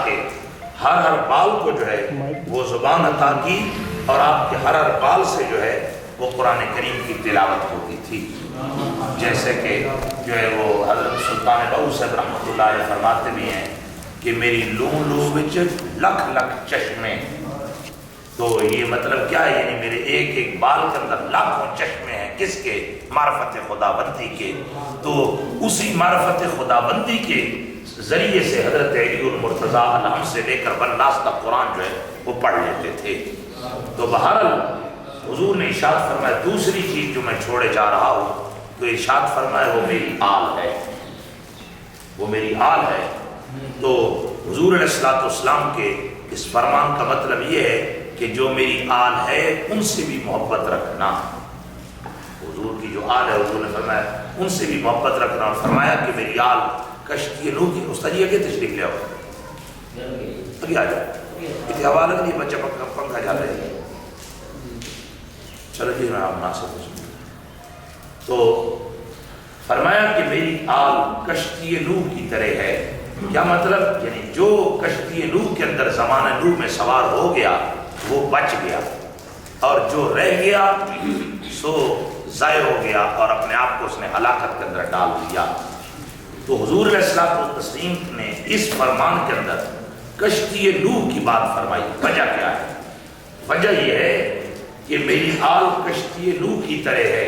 کہ ہر بال کو جو ہے وہ زبان عطا کی اور آپ کے ہر بال سے جو ہے وہ قرآن کریم کی تلاوت ہوتی تھی. جیسے کہ جو ہے وہ حضرت سلطان بہو صاحب رحمۃ اللہ علیہ فرماتے بھی ہیں کہ میری لوں لوں وچ لکھ لکھ چشمے. تو یہ مطلب کیا ہے؟ یعنی میرے ایک ایک بال کے اندر لاکھوں چشمے ہیں. کس کے؟ معرفت خدا بندی کے. تو اسی معرفت خدا بندی کے ذریعے سے حضرت علی المرتضیٰ الحم سے لے کر بالناس تک قرآن جو ہے وہ پڑھ لیتے تھے. تو بہرحال حضور نے ارشاد فرمایا دوسری چیز جو میں چھوڑے جا رہا ہوں تو ارشاد فرمایا وہ میری آل ہے، وہ میری آل ہے. تو حضور علیہ الصلوۃ والسلام کے اس فرمان کا مطلب یہ ہے کہ جو میری آل ہے ان سے بھی محبت رکھنا. حضور کی جو آل ہے حضور نے فرمایا ان سے بھی محبت رکھنا، اور فرمایا کہ میری آل کشتی نوح کی. استاد جی آگے تشریف لے آؤ، ابھی آ جاؤ. اتنی ہوا لگ رہی ہے، بچہ پنکھا جا رہے ہیں. چلو جی میں آپ مناسب. تو فرمایا کہ میری آل کشتی نوح کی طرح ہے. کیا مطلب؟ یعنی جو کشتی نوح کے اندر زمانہ نوح میں سوار ہو گیا وہ بچ گیا، اور جو رہ گیا سو ضائع ہو گیا اور اپنے آپ کو اس نے ہلاکت کے اندر ڈال دیا. تو حضور علیہ الصلوۃ والتسلیم نے اس فرمان کے اندر کشتی نوح کی بات فرمائی. وجہ کیا ہے؟ وجہ یہ ہے کہ میری آل کشتی نوح کی طرح ہے.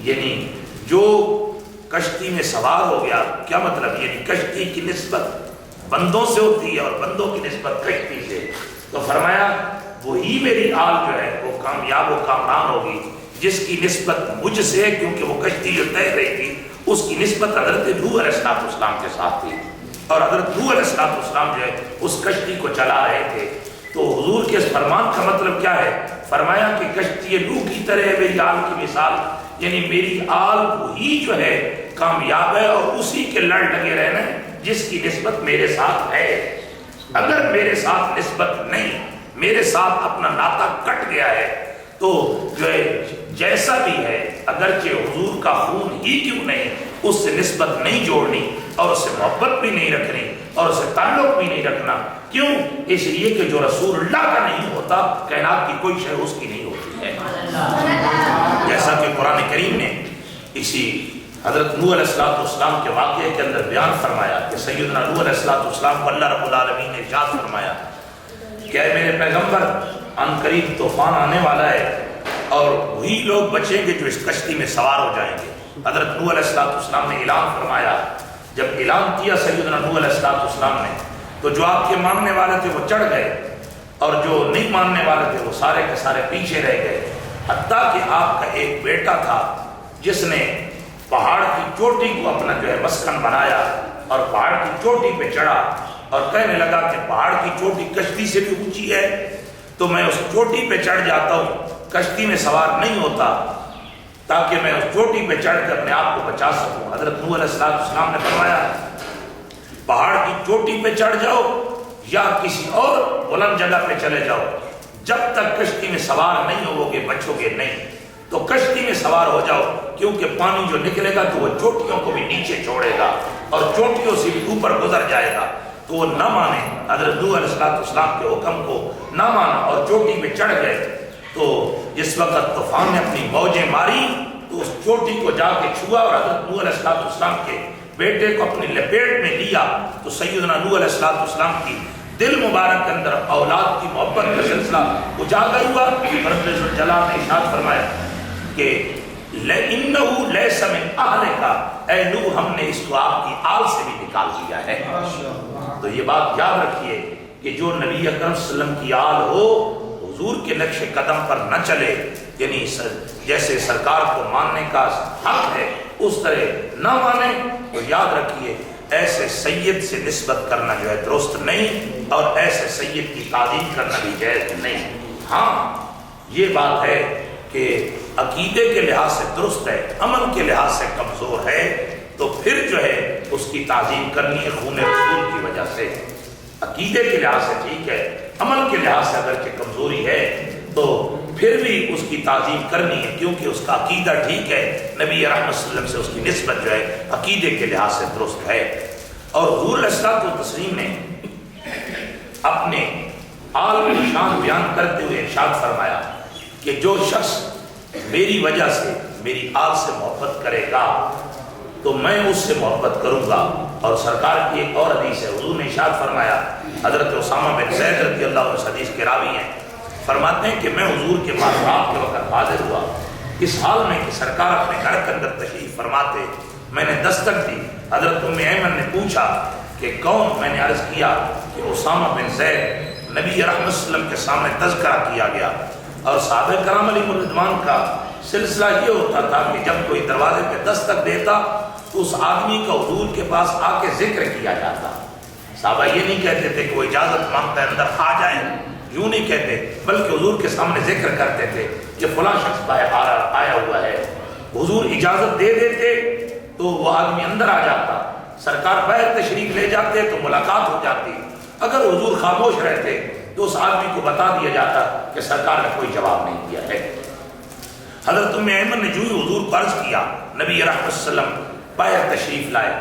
یعنی جو کشتی میں سوار ہو گیا، کیا مطلب؟ یعنی کشتی کی نسبت بندوں سے ہوتی ہے اور بندوں کی نسبت کشتی سے. تو فرمایا وہی میری آل جو ہے وہ کامیاب و کامران ہوگی جس کی نسبت مجھ سے ہے، کیونکہ وہ کشتی جو تیر رہی تھی اس کی نسبت حضرت نوح علیہ السلام کے ساتھ تھی، اور حضرت نوح علیہ السلام جو ہے اس کشتی کو چلا رہے تھے. تو حضور کے اس فرمان کا مطلب کیا ہے؟ فرمایا کہ کشتی نوح کی طرح ہے میری آل کی مثال. یعنی میری آل وہی جو ہے کامیاب ہے اور اسی کے لڑ لگے رہنا جس کی نسبت میرے ساتھ ہے. اگر میرے ساتھ نسبت نہیں، میرے ساتھ اپنا ناطہ کٹ گیا ہے، تو جو ہے جیسا بھی ہے اگرچہ حضور کا خون ہی کیوں نہیں، اس سے نسبت نہیں جوڑنی اور اس سے محبت بھی نہیں رکھنی اور اس سے تعلق بھی نہیں رکھنا. کیوں؟ اس لیے کہ جو رسول اللہ کا نہیں ہوتا کائنات کی کوئی شے اس کی نہیں ہوتی ہے. جیسا کہ قرآن کریم نے اسی حضرت نوح علیہ السلام کے واقعے کے اندر بیان فرمایا کہ سیدنا نوح علیہ السلام کو اللہ رب العالمین نے ارشاد فرمایا کہ اے میرے پیغمبر ان قریب طوفان آنے والا ہے اور وہی لوگ بچیں گے جو اس کشتی میں سوار ہو جائیں گے. حضرت نوح علیہ السلام نے اعلان فرمایا. جب اعلان کیا سیدنا نوح علیہ السلام نے تو جو آپ کے ماننے والے تھے وہ چڑھ گئے اور جو نہیں ماننے والے تھے وہ سارے کے سارے پیچھے رہ گئے. حتیٰ کہ آپ کا ایک بیٹا تھا جس نے پہاڑ کی چوٹی کو اپنا جو ہے مسکن بنایا اور پہاڑ کی چوٹی پہ چڑھا اور کہنے لگا کہ پہاڑ کی چوٹی کشتی سے بھی اونچی ہے تو میں اس چوٹی پہ چڑھ جاتا ہوں، کشتی میں سوار نہیں ہوتا تاکہ میں اس چوٹی پہ چڑھ کر اپنے آپ کو بچا سکوں. حضرت نوح علیہ السلام نے فرمایا پہاڑ کی چوٹی پہ چڑھ جاؤ یا کسی اور بلند جگہ پہ چلے جاؤ، جب تک کشتی میں سوار نہیں ہوو گے بچو گے نہیں. تو کشتی میں سوار ہو جاؤ کیونکہ پانی جو نکلے گا تو وہ چوٹیوں کو بھی نیچے چھوڑے گا اور چوٹیوں سے بھی اوپر گزر جائے گا. تو وہ نہ مانے، حضرت نوح علیہ السلام کے حکم کو نہ مانا اور چوٹی پہ چڑھ گئے. تو جس وقت طوفان نے اپنی موجیں ماری تو اس چوٹی کو جا کے چھوا اور حضرت نوح علیہ السلام کے بیٹے کو اپنی لپیٹ میں لیا. تو سیدنا نوح علیہ السلام کی دل مبارک کے اندر اولاد کی محبت کا سلسلہ اجاگر ہوا. رب الجلال نے ارشاد فرمایا کہ لَإِنَّهُ لَيْسَ مِنْ أَهْلِكَ، اے نوح ہم نے اس کو آپ کی آل سے بھی نکال دیا ہے. تو یہ بات یاد رکھیے کہ جو نبی اکرم صلی اللہ علیہ وسلم کی آل ہو حضور کے نقش قدم پر نہ چلے، یعنی جیسے سرکار کو ماننے کا حق ہے اس طرح نہ مانے، تو یاد رکھیے ایسے سید سے نسبت کرنا جو ہے درست نہیں اور ایسے سید کی تعظیم کرنا بھی جائز نہیں. ہاں یہ بات ہے کہ عقیدے کے لحاظ سے درست ہے، عمل کے لحاظ سے کمزور ہے، تو پھر جو ہے اس کی تعظیم کرنی ہے خون رسول کی وجہ سے. عقیدے کے لحاظ سے ٹھیک ہے، عمل کے لحاظ سے اگرچہ کمزوری ہے تو پھر بھی اس کی تعظیم کرنی ہے کیونکہ اس کا عقیدہ ٹھیک ہے، نبی رحمت صلی اللہ علیہ وسلم سے اس کی نسبت جو ہے عقیدے کے لحاظ سے درست ہے. اور حضور علیہ السلام نے آپ نے عالم شان بیان کرتے ہوئے ارشاد فرمایا کہ جو شخص میری وجہ سے میری آل سے محبت کرے گا تو میں اس سے محبت کروں گا. اور سرکار کی ایک اور حدیث ہے, حضور نے ارشاد فرمایا, حضرت اسامہ بن زید رضی اللہ عنہ اس حدیث کے راوی ہیں, فرماتے ہیں کہ میں حضور کے پاس رات کے وقت حاضر ہوا اس حال میں کہ سرکار اپنے گھر کے اندر تشریف فرماتے. میں نے دستک دی, حضرت ام ایمن نے پوچھا کہ کون؟ میں نے عرض کیا کہ اسامہ بن زید. نبی رحمت صلی اللہ علیہ وسلم کے سامنے تذکرہ کیا گیا. اور صحابہ کرام علیہ رضوان کا سلسلہ یہ ہوتا تھا کہ جب کوئی دروازے پہ دستک دیتا تو اس آدمی کا حضور کے پاس آ کے ذکر کیا جاتا. صحابہ یہ نہیں کہتے تھے کہ وہ اجازت مانگتا ہے اندر آ جائے, یوں نہیں کہتے, بلکہ حضور کے سامنے ذکر کرتے تھے کہ فلاں شخص باہر آیا ہوا ہے. حضور اجازت دے دیتے تو وہ آدمی اندر آ جاتا, سرکار باہر تشریف لے جاتے تو ملاقات ہو جاتی. اگر حضور خاموش رہتے تو اس آدمی کو بتا دیا جاتا کہ سرکار نے کوئی جواب نہیں دیا ہے. حضرت ام ایمن نے جو ہی حضور کو عرض کیا, نبی رحمت صلی اللہ علیہ وسلم باہر تشریف لائے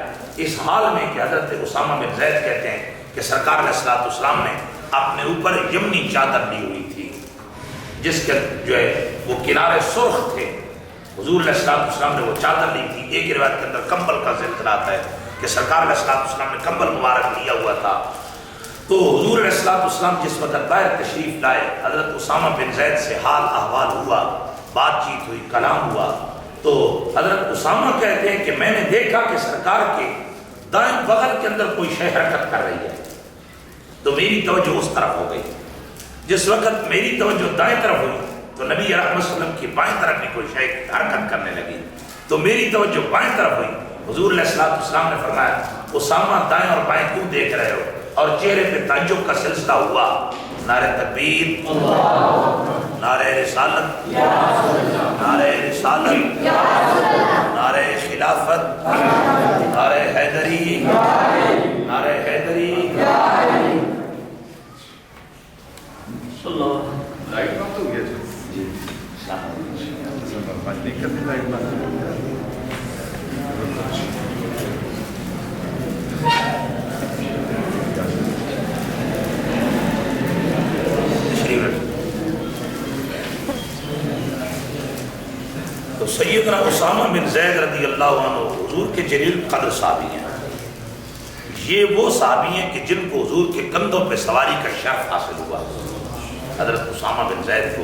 اس حال میں کہ حضرت اسامہ بن زید کہتے ہیں کہ سرکار علیہ الصلوۃ والسلام نے اپنے اوپر یمنی چادر لی ہوئی تھی جس کے جو ہے وہ کنارے سرخ تھے. حضور علیہ الصلوۃ والسلام نے وہ چادر لی تھی. ایک روایت کے اندر کمبل کا ذکر آتا ہے کہ سرکار علیہ الصلوۃ والسلام نے کمبل مبارک لیا ہوا تھا. تو حضور علیہ الصلوۃ والسلام جس وقت باہر تشریف لائے, حضرت اسامہ بن زید سے حال احوال ہوا, بات چیت ہوئی, کلام ہوا. تو حضرت اسامہ کہتے ہیں کہ میں نے دیکھا کہ سرکار کے دائیں بغل کے اندر کوئی شے حرکت کر رہی ہے, تو میری توجہ اس طرف ہو گئی. جس وقت میری توجہ دائیں طرف ہوئی تو نبی رحمت صلی اللہ علیہ وسلم کی بائیں طرف بھی کوئی شے حرکت کرنے لگی, تو میری توجہ بائیں طرف ہوئی. حضور علیہ الصلوۃ والسلام نے فرمایا, اسامہ دائیں اور بائیں کیوں دیکھ رہے ہو؟ اور چہرے پہ تعجب کا سلسلہ ہوا. نعرہ تکبیر, نعرہ رسالت, نعرہ رسالت, نعرہ خلافت, نعرہ حیدری, نعرہ حیدری. تو سیدنا اسامہ بن زید رضی اللہ عنہ حضور کے جلیل قدر صحابی ہیں. یہ وہ صحابی ہیں کہ جن کو حضور کے کندھوں پہ سواری کا شرف حاصل ہوا. حضرت اسامہ بن زید کو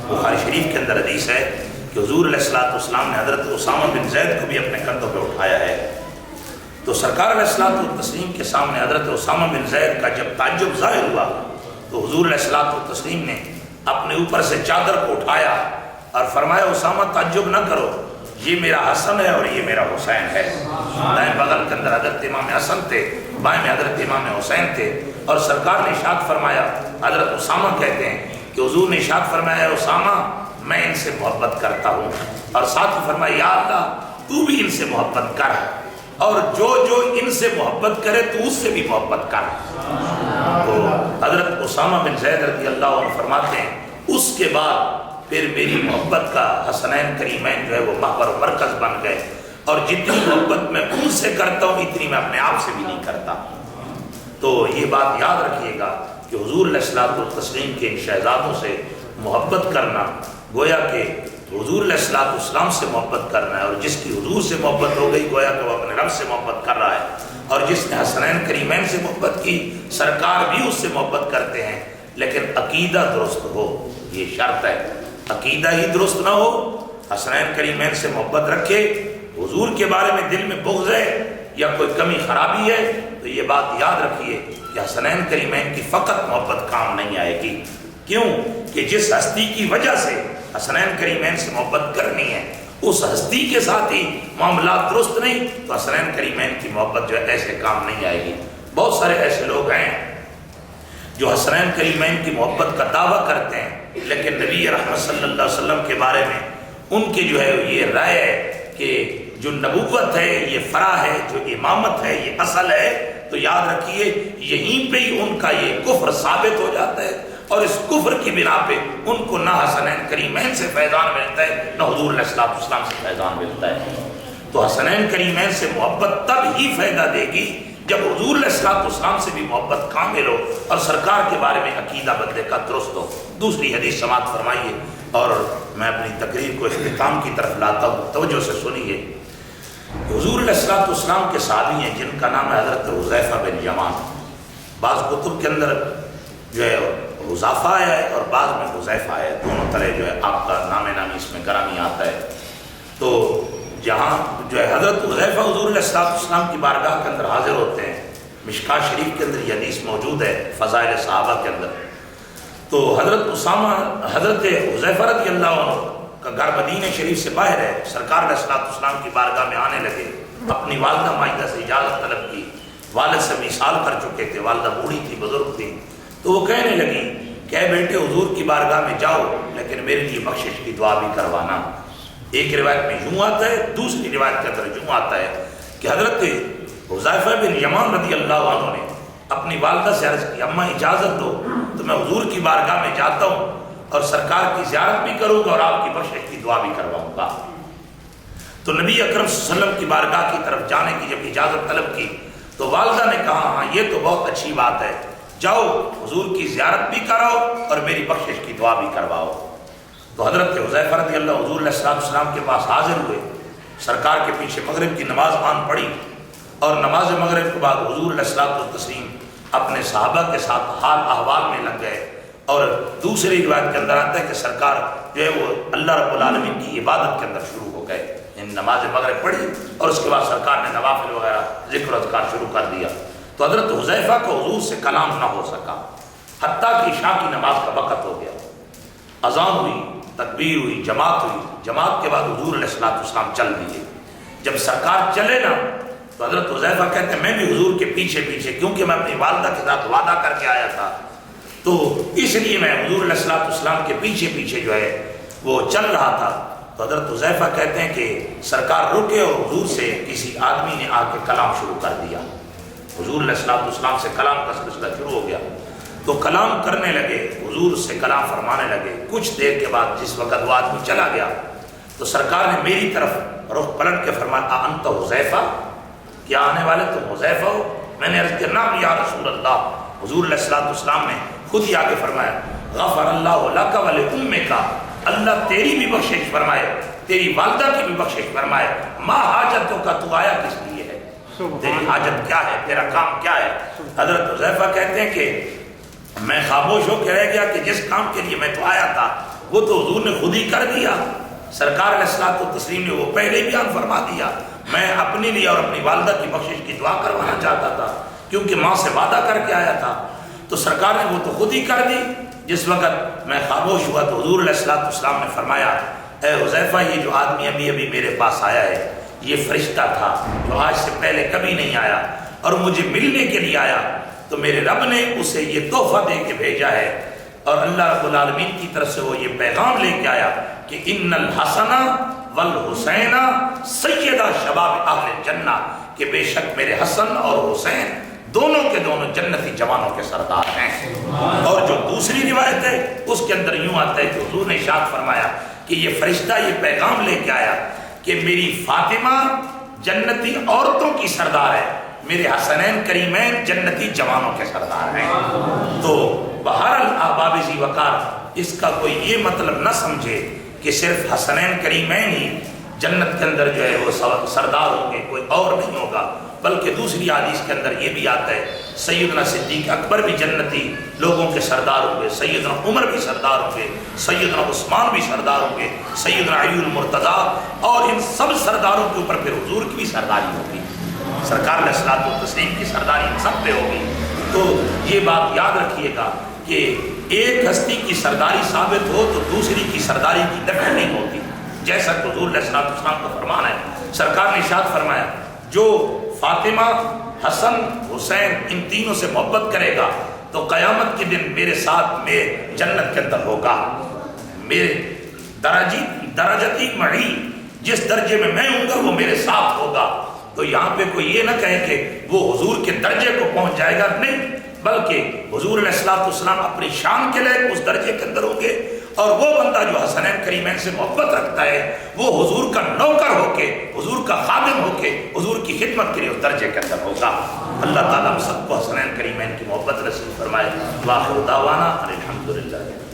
بخاری شریف کے اندر حدیث ہے کہ حضور علیہ الصلوۃ والسلام نے حضرت اسامہ بن زید کو بھی اپنے کندھوں پہ اٹھایا ہے. تو سرکار علیہ الصلوۃ والتسلیم کے سامنے حضرت اسامہ بن زید کا جب تعجب ظاہر ہوا تو حضور علیہ الصلوۃ والتسلیم نے اپنے اوپر سے چادر کو اٹھایا اور فرمایا, اسامہ تعجب نہ کرو, یہ میرا حسن ہے اور یہ میرا حسین ہے. دائیں بغل کے اندر حضرت امام حسن تھے, بائیں میں حضرت امام حسین تھے. اور سرکار نے ارشاد فرمایا, حضرت اسامہ کہتے ہیں کہ حضور نے ارشاد فرمایا, اسامہ میں ان سے محبت کرتا ہوں. اور ساتھ ہی فرمایا, یا اللہ تو بھی ان سے محبت کر, اور جو ان سے محبت کرے تو اس سے بھی محبت کر. تو حضرت اسامہ بن زید رضی اللہ عنہ فرماتے ہیں, اس کے بعد پھر میری محبت کا حسنین کریمین جو ہے وہ محور و مرکز بن گئے. اور جتنی محبت میں ان سے کرتا ہوں اتنی میں اپنے آپ سے بھی نہیں کرتا. تو یہ بات یاد رکھیے گا کہ حضور علیہ الصلوۃ والتسلیم کے ان شہزادوں سے محبت کرنا گویا کہ حضور علیہ الصلوۃ والسلام سے محبت کرنا ہے. اور جس کی حضور سے محبت ہو گئی گویا کہ وہ اپنے رب سے محبت کر رہا ہے. اور جس نے حسنین کریمین سے محبت کی سرکار بھی اس سے محبت کرتے ہیں, لیکن عقیدہ درست ہو, یہ شرط ہے. عقیدہ ہی درست نہ ہو, حسنین کریمین سے محبت رکھے, حضور کے بارے میں دل میں بغض ہے یا کوئی کمی خرابی ہے, تو یہ بات یاد رکھیے کہ حسنین کریمین کی فقط محبت کام نہیں آئے گی. کیوں کہ جس ہستی کی وجہ سے حسنین کریمین سے محبت کرنی ہے اس ہستی کے ساتھ ہی معاملات درست نہیں, تو حسنین کریمین کی محبت جو ہے ایسے کام نہیں آئے گی. بہت سارے ایسے لوگ ہیں جو حسنین کریمین کی محبت کا دعویٰ کرتے ہیں, لیکن نبی رحمت صلی اللہ علیہ وسلم کے بارے میں ان کی جو ہے یہ رائے ہے کہ جو نبوت ہے یہ فرع ہے, جو امامت ہے یہ اصل ہے. تو یاد رکھیے یہیں پہ ہی ان کا یہ کفر ثابت ہو جاتا ہے, اور اس کفر کی بنا پہ ان کو نہ حسنین کریمین سے فیضان ملتا ہے نہ حضور علیہ الصلوۃ والسلام سے فیضان ملتا ہے. تو حسنین کریمین سے محبت تب ہی فائدہ دے گی جب حضور علیہ السلام سے بھی محبت کامل ہو اور سرکار کے بارے میں عقیدہ بندے کا درست ہو۔ دوسری حدیث سماعت فرمائیے اور میں اپنی تقریر کو اختتام کی طرف لاتا ہوں، توجہ سے سنیے۔ حضور علیہ السلام کے صحابی ہیں جن کا نام ہے حضرت حذیفہ بن یمان۔ بعض کتب کے اندر جو ہے حذیفہ آیا ہے اور بعض میں حذیفہ آیا ہے، دونوں طرح جو ہے آپ کا نام نامی اس میں گرامی آتا ہے۔ تو جہاں جو ہے حضرت حذیفہ حضور علیہ السلام کی بارگاہ کے اندر حاضر ہوتے ہیں، مشکاۃ شریف کے اندر یہ حدیث موجود ہے فضائل صحابہ کے اندر۔ تو حضرت حذیفہ رضی اللہ عنہ کا گھر مدینہ شریف سے باہر ہے، سرکار علیہ السلام کی بارگاہ میں آنے لگے، اپنی والدہ ماجدہ سے اجازت طلب کی۔ والد سے وصال کر چکے تھے، والدہ بوڑھی تھی، بزرگ تھی، تو وہ کہنے لگی کہ اے بیٹے حضور کی بارگاہ میں جاؤ لیکن میرے لیے بخشش کی دعا بھی کروانا۔ ایک روایت میں یوں آتا ہے، دوسری روایت کے اندر یوں آتا ہے کہ حضرت حذیفہ بن یمان رضی اللہ عنہ نے اپنی والدہ سے عرض کی اماں اجازت دو تو میں حضور کی بارگاہ میں جاتا ہوں اور سرکار کی زیارت بھی کروں گا اور آپ کی بخشش کی دعا بھی کرواؤں گا۔ تو نبی اکرم صلی اللہ علیہ وسلم کی بارگاہ کی طرف جانے کی جب اجازت طلب کی تو والدہ نے کہا ہاں یہ تو بہت اچھی بات ہے، جاؤ حضور کی زیارت بھی کراؤ اور میری بخشش کی دعا بھی کرواؤ۔ تو حضرت حذیفہ رضی اللہ حضور علیہ السلام کے پاس حاضر ہوئے، سرکار کے پیچھے مغرب کی نماز آن پڑی اور نماز مغرب کے بعد حضور علیہ السلام اپنے صحابہ کے ساتھ حال احوال میں لگ گئے۔ اور دوسری روایت کے اندر آتا ہے کہ سرکار جو ہے وہ اللہ رب العالمین کی عبادت کے اندر شروع ہو گئے، نماز مغرب پڑھی اور اس کے بعد سرکار نے نوافل وغیرہ ذکر و اذکار شروع کر دیا۔ تو حضرت حذیفہ کو حضور سے کلام نہ ہو سکا حتیٰ کہ عشاء کی نماز کا وقت ہو گیا، اذان ہوئی، تکبیر ہوئی، جماعت ہوئی، جماعت کے بعد حضور علیہ السلام چل دیے۔ جب سرکار چلے نا تو حضرت حذیفہ کہتے ہیں میں بھی حضور کے پیچھے پیچھے، کیونکہ میں اپنی والدہ کے ساتھ وعدہ کر کے آیا تھا تو اس لیے میں حضور علیہ السلام کے پیچھے پیچھے جو ہے وہ چل رہا تھا۔ تو حضرت حذیفہ کہتے ہیں کہ سرکار رکے اور حضور سے کسی آدمی نے آ کے کلام شروع کر دیا، حضور علیہ السلام سے کلام کا سلسلہ شروع ہو گیا۔ تو کلام کرنے لگے، حضور سے کلام فرمانے لگے۔ کچھ دیر کے بعد جس وقت وہ آدمی چلا گیا تو سرکار نے میری طرف رخ پلٹ کے فرمایا انت حذیفہ، کیا آنے والے تم حذیفہ ہو؟ میں نے عرض کیا نعم یا رسول اللہ۔ حضور علیہ السلام نے خود ہی آگے فرمایا غفر اللہ لک ولأمک، اللہ تیری بھی بخشش فرمائے، تیری والدہ کی بھی بخشش فرمائے۔ ما حاجتوں کا تو آیا کس لیے ہے؟ تیری حاجت کیا ہے؟ تیرا کام کیا ہے؟ حضرت حذیفہ کہتے ہیں کہ میں خاموش ہو کے رہ گیا کہ جس کام کے لیے میں تو آیا تھا وہ تو حضور نے خود ہی کر دیا، سرکار علیہ السلام نے وہ پہلے بیان فرما دیا۔ میں اپنے لیے اور اپنی والدہ کی بخشش کی دعا کروانا چاہتا تھا کیونکہ ماں سے وعدہ کر کے آیا تھا، تو سرکار نے وہ تو خود ہی کر دی۔ جس وقت میں خاموش ہوا تو حضور علیہ السلام نے فرمایا اے حذیفہ یہ جو آدمی ابھی میرے پاس آیا ہے یہ فرشتہ تھا جو آج سے پہلے کبھی نہیں آیا اور مجھے ملنے کے لیے آیا، تو میرے رب نے اسے یہ تحفہ دے کے بھیجا ہے اور اللہ رب العالمین کی طرف سے وہ یہ پیغام لے کے آیا کہ ان الحسن والحسین سیدہ شباب اہل الجنہ، کہ بے شک میرے حسن اور حسین دونوں کے دونوں جنتی جوانوں کے سردار ہیں۔ اور جو دوسری روایت ہے اس کے اندر یوں آتا ہے کہ حضور نے ارشاد فرمایا کہ یہ فرشتہ یہ پیغام لے کے آیا کہ میری فاطمہ جنتی عورتوں کی سردار ہے، میرے حسنین کریمین جنتی جوانوں کے سردار ہیں۔ تو بہرحال احباب ذی وقار اس کا کوئی یہ مطلب نہ سمجھے کہ صرف حسنین کریمین ہی جنت کے اندر جو ہے وہ سردار ہوں گے، کوئی اور نہیں ہوگا، بلکہ دوسری حدیث کے اندر یہ بھی آتا ہے سیدنا صدیق اکبر بھی جنتی لوگوں کے سردار ہوں گے، سیدنا عمر بھی سردار ہوں گے، سیدنا عثمان بھی سردار ہوں گے، سیدنا علی المرتضیٰ، اور ان سب سرداروں کے اوپر پھر حضور کی بھی سرداری ہوگی، سرکار علیہ السلام کی سرداری ان سب پہ ہوگی۔ تو یہ بات یاد رکھیے گا کہ ایک ہستی کی سرداری ثابت ہو تو دوسری کی سرداری کی دفع نہیں ہوتی، جیسا کہ حضور علیہ السلام کا فرمان ہے۔ سرکار نے ارشاد فرمایا جو فاطمہ حسن حسین ان تینوں سے محبت کرے گا تو قیامت کے دن میرے ساتھ میں جنت کے اندر ہوگا، میرے درجتی معی جس درجے میں ہوں گا وہ میرے ساتھ ہوگا۔ تو یہاں پہ کوئی یہ نہ کہے کہ وہ حضور کے درجے کو پہنچ جائے گا، نہیں، بلکہ حضور علیہ السلام اپنی شان کے لئے اس درجے کے اندر ہوں گے اور وہ بندہ جو حسنین کریمین سے محبت رکھتا ہے وہ حضور کا نوکر ہو کے، حضور کا خادم ہو کے، حضور کی خدمت کے لیے اس درجے کے اندر ہوگا۔ اللہ تعالیٰ ہم سب کو حسنین کریمین کی محبت نصیب فرمائے۔ وآخر دعوانا الحمدللہ۔